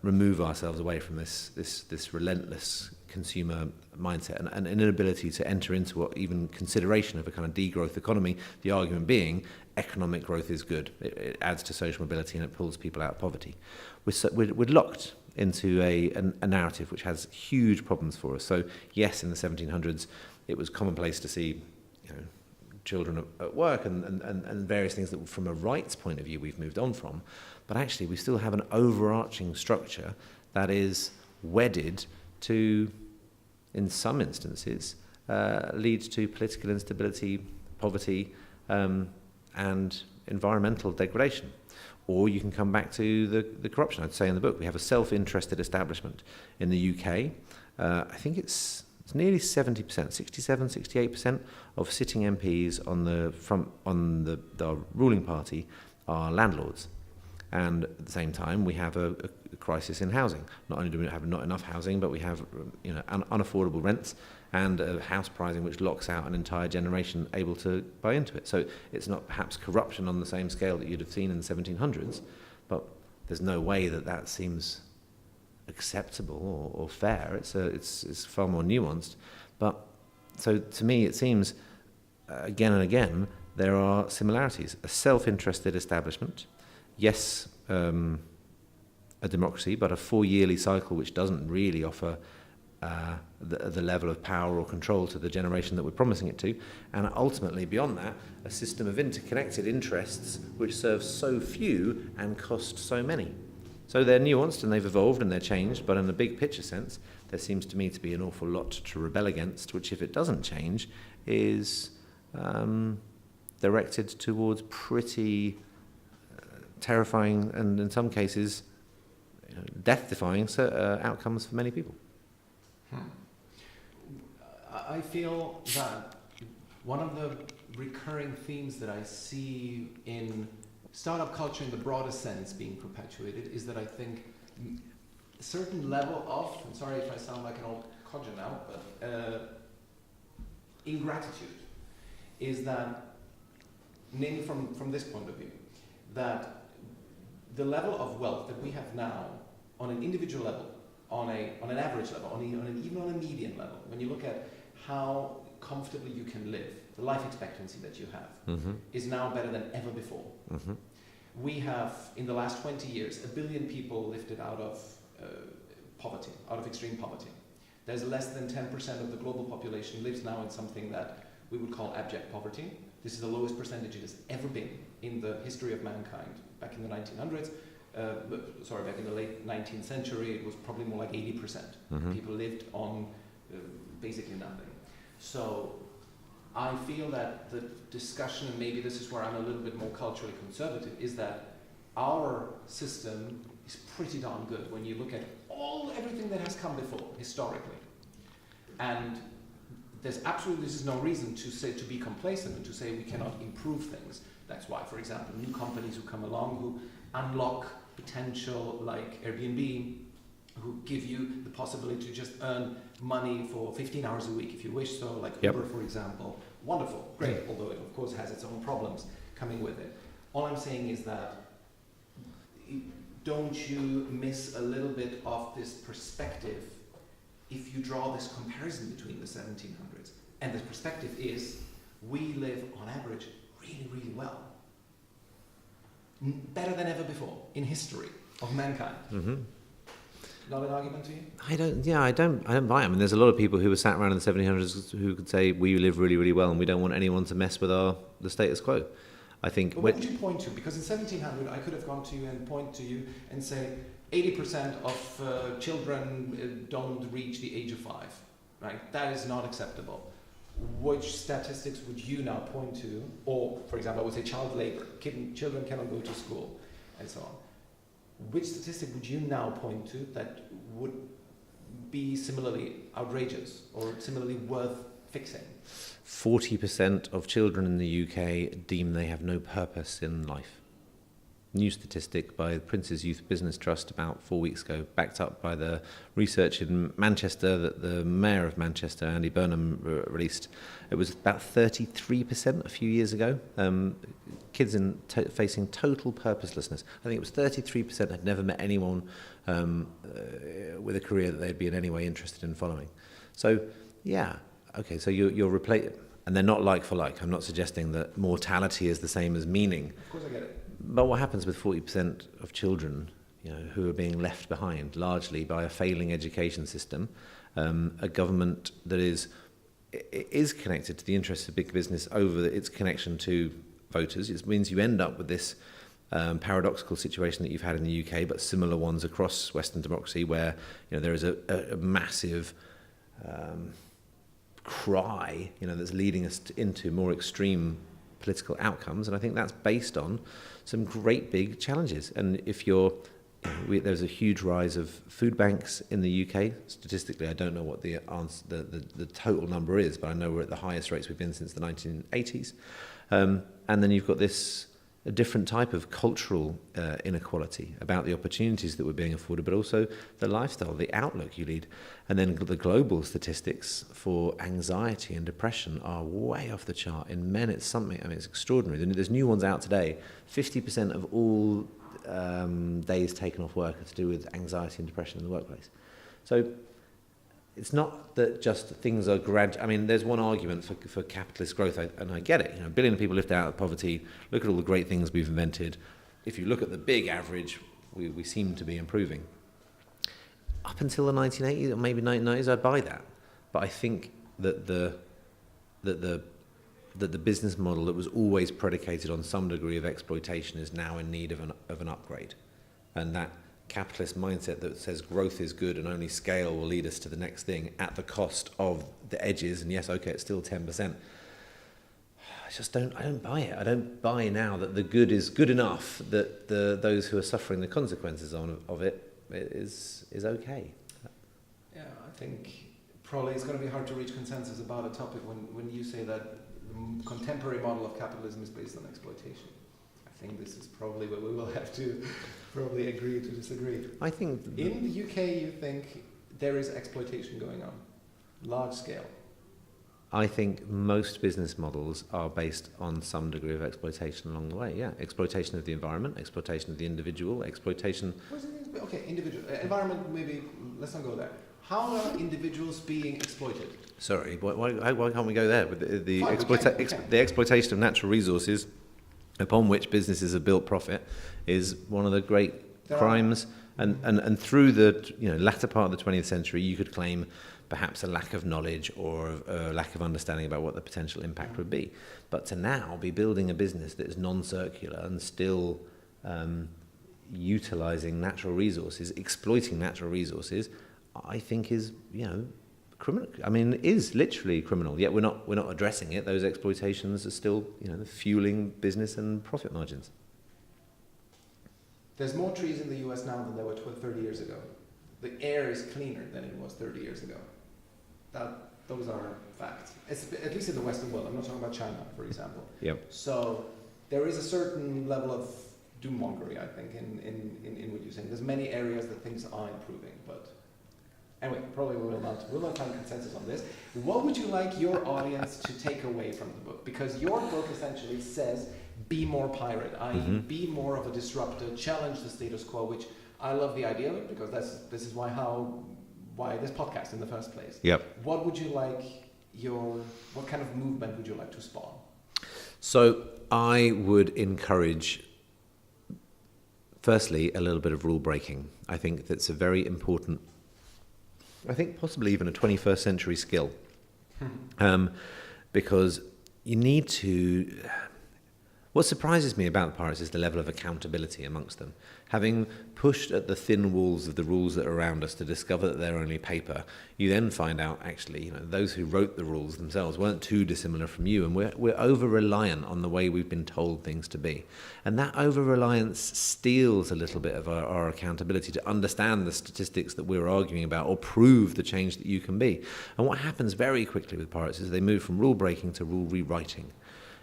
remove ourselves away from this relentless consumer mindset and an inability to enter into what even consideration of a kind of degrowth economy, the argument being economic growth is good. It adds to social mobility and it pulls people out of poverty. We're locked into a narrative which has huge problems for us. So yes, in the 1700s, it was commonplace to see children at work and various things that from a rights point of view we've moved on from. But actually we still have an overarching structure that is wedded to, in some instances, leads to political instability, poverty, and environmental degradation. Or you can come back to the corruption. I'd say in the book we have a self-interested establishment in the UK. I think it's nearly 70%, 67, 68% of sitting MPs on the ruling party are landlords. And at the same time, we have a crisis in housing. Not only do we have not enough housing, but we have unaffordable rents and a house pricing which locks out an entire generation able to buy into it. So it's not perhaps corruption on the same scale that you'd have seen in the 1700s, but there's no way that seems acceptable or fair. It's far more nuanced. But so to me, it seems again and again there are similarities. A self-interested establishment. Yes, a democracy, but a 4-yearly cycle which doesn't really offer the level of power or control to the generation that we're promising it to. And ultimately, beyond that, a system of interconnected interests which serves so few and cost so many. So they're nuanced and they've evolved and they're changed, but in a big picture sense, there seems to me to be an awful lot to rebel against, which if it doesn't change, is directed towards pretty terrifying and in some cases death-defying outcomes for many people. I feel that one of the recurring themes that I see in startup culture in the broadest sense being perpetuated is that I think a certain level of, I'm sorry if I sound like an old codger now, but ingratitude is that, namely from this point of view, that the level of wealth that we have now on an individual level, on an average level, even on a median level, when you look at how comfortably you can live, the life expectancy that you have is now better than ever before. We have, in the last 20 years, 1 billion people lifted out of poverty, out of extreme poverty. There's less than 10% of the global population lives now in something that we would call abject poverty. This is the lowest percentage it has ever been in the history of mankind. Back in the 1900s, back in the late 19th century, it was probably more like 80%. People lived on basically nothing. So I feel that the discussion, and maybe this is where I'm a little bit more culturally conservative, is that our system is pretty darn good when you look at everything that has come before, historically. And this is no reason to be complacent and to say we cannot improve things. That's why, for example, new companies who come along who unlock potential like Airbnb, who give you the possibility to just earn money for 15 hours a week if you wish so, like Yep. Uber, for example. Wonderful, great, although it of course has its own problems coming with it. All I'm saying is that don't you miss a little bit of this perspective if you draw this comparison between the 1700s? And the perspective is, we live on average really, really well. Better than ever before in history of mankind. Mm-hmm. Not an argument to you? I don't buy it. I mean, there's a lot of people who were sat around in the 1700s who could say we live really, really well and we don't want anyone to mess with the status quo. I think. But what would you point to? Because in 1700, I could have gone to you and point to you and say 80% of children don't reach the age of 5. Right? That is not acceptable. Which statistics would you now point to? Or, for example, I would say child labor. Children cannot go to school, and so on. Which statistic would you now point to that would be similarly outrageous or similarly worth fixing? 40% of children in the UK deem they have no purpose in life. New statistic by the Prince's Youth Business Trust about 4 weeks ago, backed up by the research in Manchester that the Mayor of Manchester, Andy Burnham, released. It was about 33% a few years ago. Kids facing total purposelessness. I think it was 33% had never met anyone with a career that they'd be in any way interested in following. So, yeah, okay, so you're replacing, and they're not like for like. I'm not suggesting that mortality is the same as meaning. Of course I get it. But what happens with 40% of children, who are being left behind largely by a failing education system, a government that is connected to the interests of big business over its connection to voters? It means you end up with this paradoxical situation that you've had in the UK, but similar ones across Western democracy, where there is a massive cry, that's leading us into more extreme political outcomes, and I think that's based on some great big challenges. And if there's a huge rise of food banks in the UK. Statistically, I don't know what the total number is, but I know we're at the highest rates we've been since the 1980s. And then you've got a different type of cultural inequality about the opportunities that were being afforded, but also the lifestyle, the outlook you lead. And then the global statistics for anxiety and depression are way off the chart. In men, it's something, it's extraordinary. There's new ones out today. 50% of all days taken off work are to do with anxiety and depression in the workplace. So it's not that just things are there's one argument for capitalist growth, and I get it. A billion people lift out of poverty. Look at all the great things we've invented. If you look at the big average, we seem to be improving. Up until the 1980s or maybe 1990s, I'd buy that. But I think that the business model that was always predicated on some degree of exploitation is now in need of an upgrade, and that capitalist mindset that says growth is good and only scale will lead us to the next thing at the cost of the edges, and yes, okay, it's still 10%. I don't buy it. I don't buy now that the good is good enough that those who are suffering the consequences of it is okay. Yeah, I think probably it's going to be hard to reach consensus about a topic when you say that the contemporary model of capitalism is based on exploitation. I think this is probably where we will have to probably agree to disagree. I think in the UK, you think there is exploitation going on, large scale. I think most business models are based on some degree of exploitation along the way. Yeah, exploitation of the environment, exploitation of the individual, exploitation. Okay, individual environment. Maybe let's not go there. How are individuals being exploited? Sorry, why can't we go there? With the Fine, the exploitation of natural resources, upon which businesses have built profit, is one of the great crimes. And through the latter part of the 20th century, you could claim perhaps a lack of knowledge or a lack of understanding about what the potential impact would be. But to now be building a business that is non-circular and still utilising natural resources, exploiting natural resources, I think is criminal. Is literally criminal. Yet we're not addressing it. Those exploitations are still fueling business and profit margins. There's more trees in the US now than there were 30 years ago. The air is cleaner than it was 30 years ago. Those are facts. At least in the Western world. I'm not talking about China, for example. Yep. So there is a certain level of doom-mongery, I think, in what you're saying. There's many areas that things are improving, but anyway, probably we will not find consensus on this. What would you like your audience to take away from the book? Because your book essentially says, be more pirate, i.e. be more of a disruptor, challenge the status quo, which I love the idea of it, because this is why this podcast in the first place. Yep. What would you like what kind of movement would you like to spawn? So I would encourage, firstly, a little bit of rule breaking. I think that's a very important, I think possibly even a 21st century skill. Because you need to... What surprises me about the pirates is the level of accountability amongst them. Having pushed at the thin walls of the rules that are around us to discover that they're only paper, you then find out, actually, those who wrote the rules themselves weren't too dissimilar from you, and we're over-reliant on the way we've been told things to be. And that over-reliance steals a little bit of our accountability to understand the statistics that we're arguing about or prove the change that you can be. And what happens very quickly with pirates is they move from rule breaking to rule rewriting.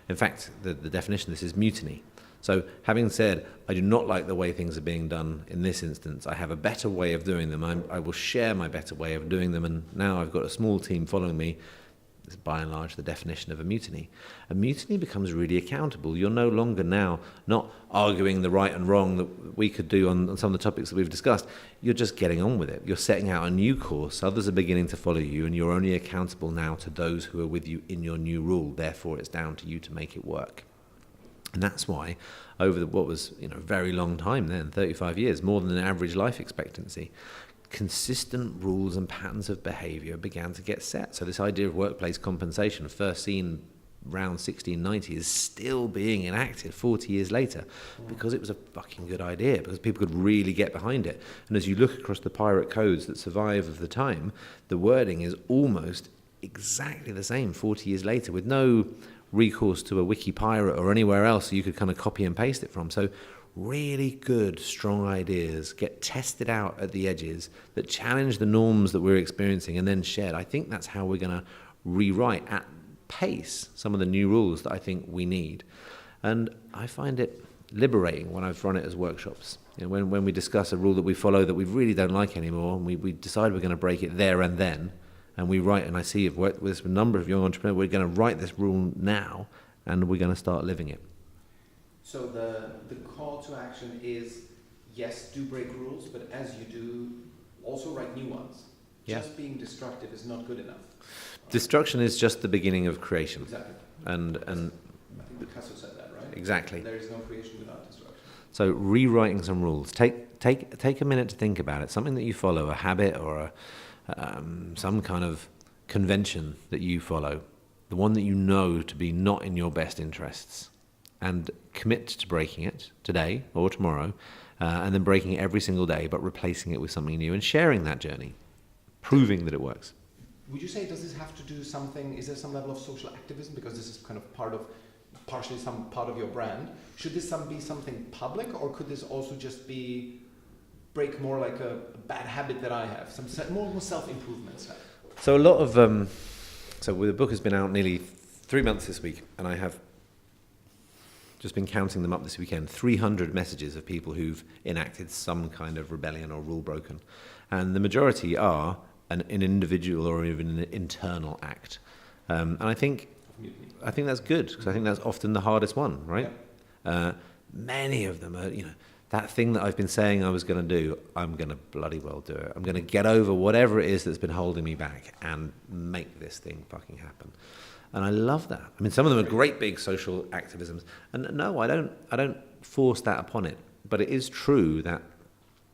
In fact, the definition of this is mutiny. So having said, I do not like the way things are being done in this instance, I have a better way of doing them. I will share my better way of doing them, and now I've got a small team following me. It's by and large the definition of a mutiny. A mutiny becomes really accountable. You're no longer now not arguing the right and wrong that we could do on some of the topics that we've discussed. You're just getting on with it. You're setting out a new course. Others are beginning to follow you, and you're only accountable now to those who are with you in your new rule. Therefore, it's down to you to make it work. And that's why over what was a very long time then, 35 years, more than an average life expectancy, consistent rules and patterns of behaviour began to get set. So this idea of workplace compensation, first seen around 1690, is still being enacted 40 years later because it was a fucking good idea, because people could really get behind it. And as you look across the pirate codes that survive of the time, the wording is almost exactly the same 40 years later, with no recourse to a wiki pirate or anywhere else you could kind of copy and paste it from. So really good, strong ideas get tested out at the edges that challenge the norms that we're experiencing and then shared. I think that's how we're going to rewrite at pace some of the new rules that I think we need. And I find it liberating when I've run it as workshops. When we discuss a rule that we follow that we really don't like anymore, and we decide we're going to break it there and then, and we write, and I see I've worked with a number of young entrepreneurs, we're going to write this rule now, and we're going to start living it. So the call to action is, yes, do break rules, but as you do, also write new ones. Yeah. Just being destructive is not good enough. Destruction is just the beginning of creation. Exactly. And I think Picasso said that, right? Exactly. There is no creation without destruction. So rewriting some rules. Take a minute to think about it. Something that you follow, a habit or some kind of convention that you follow, the one that you know to be not in your best interests, and commit to breaking it today or tomorrow, and then breaking it every single day, but replacing it with something new and sharing that journey, proving that it works. Would you say, does this have to do something, is there some level of social activism? Because this is kind of partially some part of your brand. Should this be something public, or could this also just be break more like a bad habit that I have, some more self-improvement stuff? So a lot of, the book has been out nearly 3 months this week, and I have just been counting them up this weekend, 300 messages of people who've enacted some kind of rebellion or rule broken. And the majority are an individual or even an internal act. And I think that's good, because I think that's often the hardest one, right? Yeah. Many of them are, that thing that I've been saying I was going to do, I'm going to bloody well do it. I'm going to get over whatever it is that's been holding me back and make this thing fucking happen. And I love that. I mean, some of them are great big social activisms. And no, I don't force that upon it. But it is true that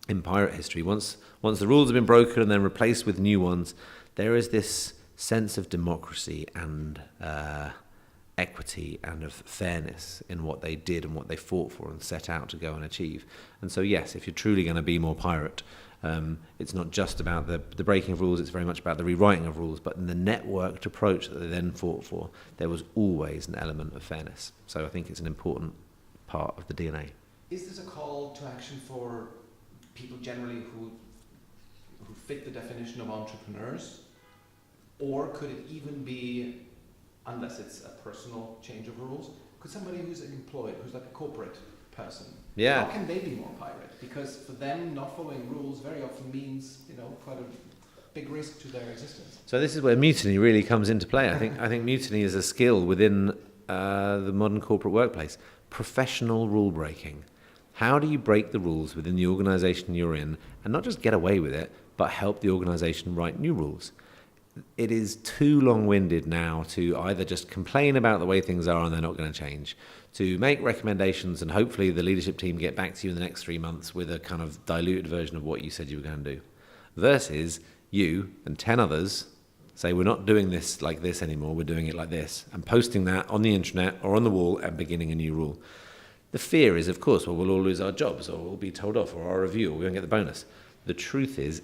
in pirate history, once the rules have been broken and then replaced with new ones, there is this sense of democracy and equity and of fairness in what they did and what they fought for and set out to go and achieve. And so, yes, if you're truly going to be more pirate, it's not just about the breaking of rules, it's very much about the rewriting of rules, but in the networked approach that they then fought for, there was always an element of fairness. So I think it's an important part of the DNA. Is this a call to action for people generally who fit the definition of entrepreneurs? Or could it even be, unless it's a personal change of rules, could somebody who's employed, who's like a corporate person. Yeah. How can they be more pirate? Because for them, not following rules very often means, quite a big risk to their existence. So this is where mutiny really comes into play. I think mutiny is a skill within the modern corporate workplace. Professional rule breaking. How do you break the rules within the organisation you're in and not just get away with it, but help the organisation write new rules? It is too long-winded now to either just complain about the way things are and they're not going to change, to make recommendations and hopefully the leadership team get back to you in the next 3 months with a kind of diluted version of what you said you were going to do, versus you and 10 others say, we're not doing this like this anymore, we're doing it like this, and posting that on the internet or on the wall and beginning a new rule. The fear is, of course, well, we'll all lose our jobs, or we'll be told off, or our review, or we won't get the bonus. The truth is,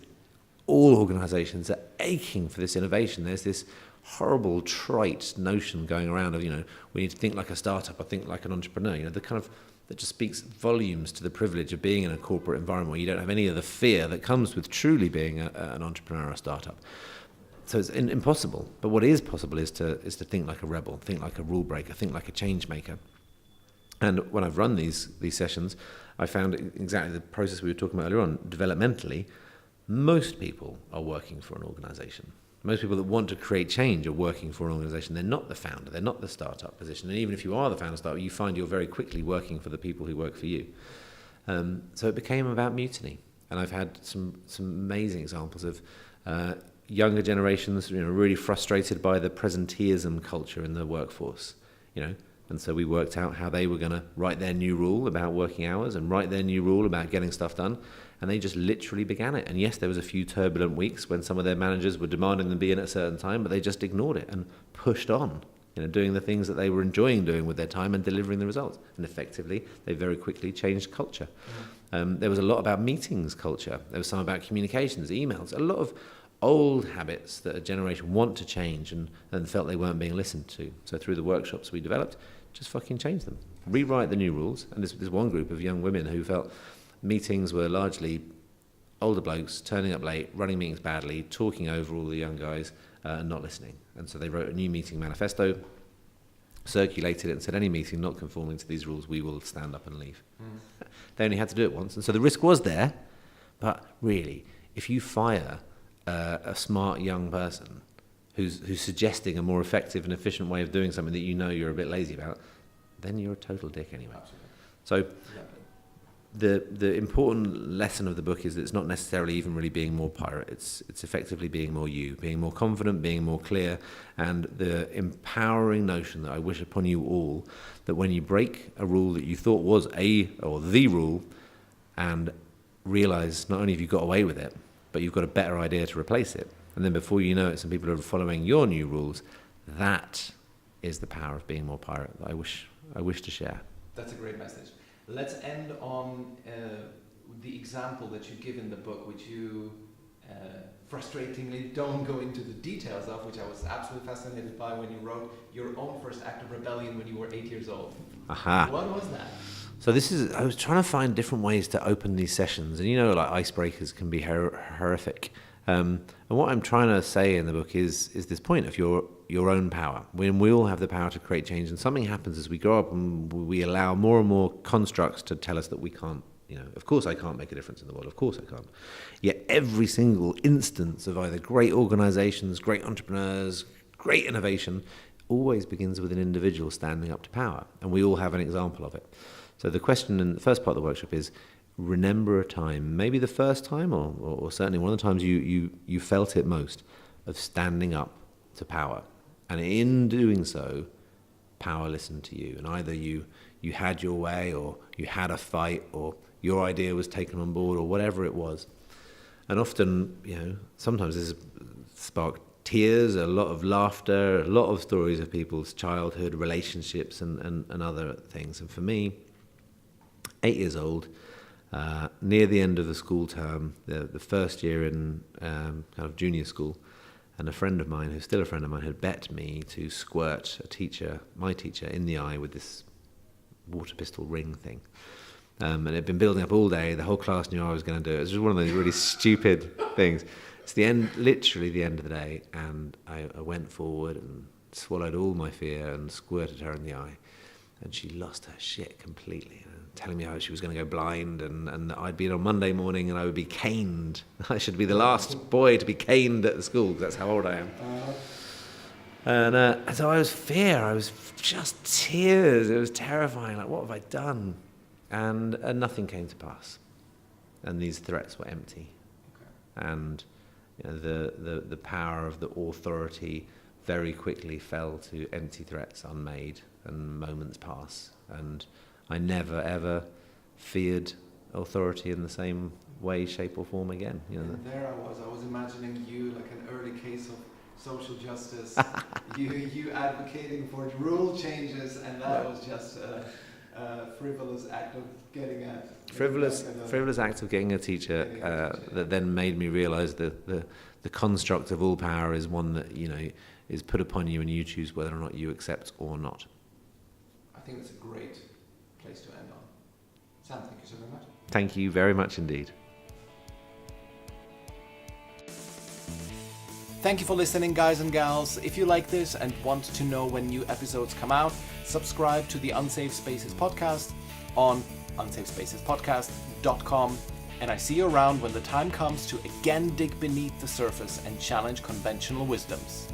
all organisations are aching for this innovation. There's this horrible, trite notion going around of, we need to think like a startup or think like an entrepreneur. The kind of that just speaks volumes to the privilege of being in a corporate environment where you don't have any of the fear that comes with truly being an entrepreneur or a startup. So it's impossible. But what is possible is to think like a rebel, think like a rule breaker, think like a change maker. And when I've run these sessions, I found exactly the process we were talking about earlier on. Developmentally, most people are working for an organisation. Most people that want to create change are working for an organisation. They're not the founder. They're not the startup position. And even if you are the founder startup, you find you're very quickly working for the people who work for you. So it became about mutiny. And I've had some amazing examples of younger generations, really frustrated by the presenteeism culture in the workforce, And so we worked out how they were going to write their new rule about working hours and write their new rule about getting stuff done. And they just literally began it. And yes, there was a few turbulent weeks when some of their managers were demanding them be in at a certain time, but they just ignored it and pushed on, doing the things that they were enjoying doing with their time and delivering the results. And effectively, they very quickly changed culture. There was a lot about meetings culture. There was some about communications, emails, a lot of old habits that a generation want to change and felt they weren't being listened to. So through the workshops we developed, just fucking change them. Rewrite the new rules. And there's one group of young women who felt meetings were largely older blokes turning up late, running meetings badly, talking over all the young guys and not listening. And so they wrote a new meeting manifesto, circulated it and said, any meeting not conforming to these rules, we will stand up and leave. They only had to do it once. And so the risk was there. But really, if you fire a smart young person who's suggesting a more effective and efficient way of doing something that you're a bit lazy about, then you're a total dick anyway. Absolutely. So the important lesson of the book is that it's not necessarily even really being more pirate. It's effectively being more you, being more confident, being more clear, and the empowering notion that I wish upon you all that when you break a rule that you thought was the rule and realise not only have you got away with it, but you've got a better idea to replace it. And then before you know it, some people are following your new rules. That is the power of being more pirate that I wish to share. That's a great message. Let's end on the example that you give in the book, which you frustratingly don't go into the details of, which I was absolutely fascinated by when you wrote your own first act of rebellion when you were 8 years old. Aha. What was that? So I was trying to find different ways to open these sessions, and icebreakers can be horrific. And what I'm trying to say in the book is this point of your own power. When we all have the power to create change, and something happens as we grow up and we allow more and more constructs to tell us that we can't, of course I can't make a difference in the world, of course I can't. Yet every single instance of either great organizations, great entrepreneurs, great innovation, always begins with an individual standing up to power. And we all have an example of it. So the question in the first part of the workshop is, remember a time, maybe the first time or certainly one of the times you felt it most, of standing up to power. And in doing so, power listened to you. And either you had your way, or you had a fight, or your idea was taken on board, or whatever it was. And often, sometimes this sparked tears, a lot of laughter, a lot of stories of people's childhood, relationships, and other things. And for me, 8 years old, near the end of the school term, the first year in kind of junior school, and a friend of mine, who's still a friend of mine, had bet me to squirt my teacher, in the eye with this water pistol ring thing. And it had been building up all day. The whole class knew I was going to do it. It was just one of those really stupid things. It's literally the end of the day, and I went forward and swallowed all my fear and squirted her in the eye. And she lost her shit completely, telling me how she was going to go blind, and I'd been on Monday morning and I would be caned. I should be the last boy to be caned at the school, because that's how old I am. And so I was just tears. It was terrifying. Like, what have I done? And nothing came to pass. And these threats were empty. Okay. And the power of the authority very quickly fell to empty threats unmade, and moments pass. And I never, ever feared authority in the same way, shape or form again. And there I was imagining you like an early case of social justice, you advocating for rule changes, and that was just a frivolous act of getting at... Frivolous act of getting a teacher that then made me realise that the construct of all power is one that, is put upon you and you choose whether or not you accept or not. I think it's a great place to end on. Sam, thank you so very much. Thank you very much indeed. Thank you for listening, guys and gals. If you like this and want to know when new episodes come out, subscribe to the Unsafe Spaces podcast on unsafespacespodcast.com, and I see you around when the time comes to again dig beneath the surface and challenge conventional wisdoms.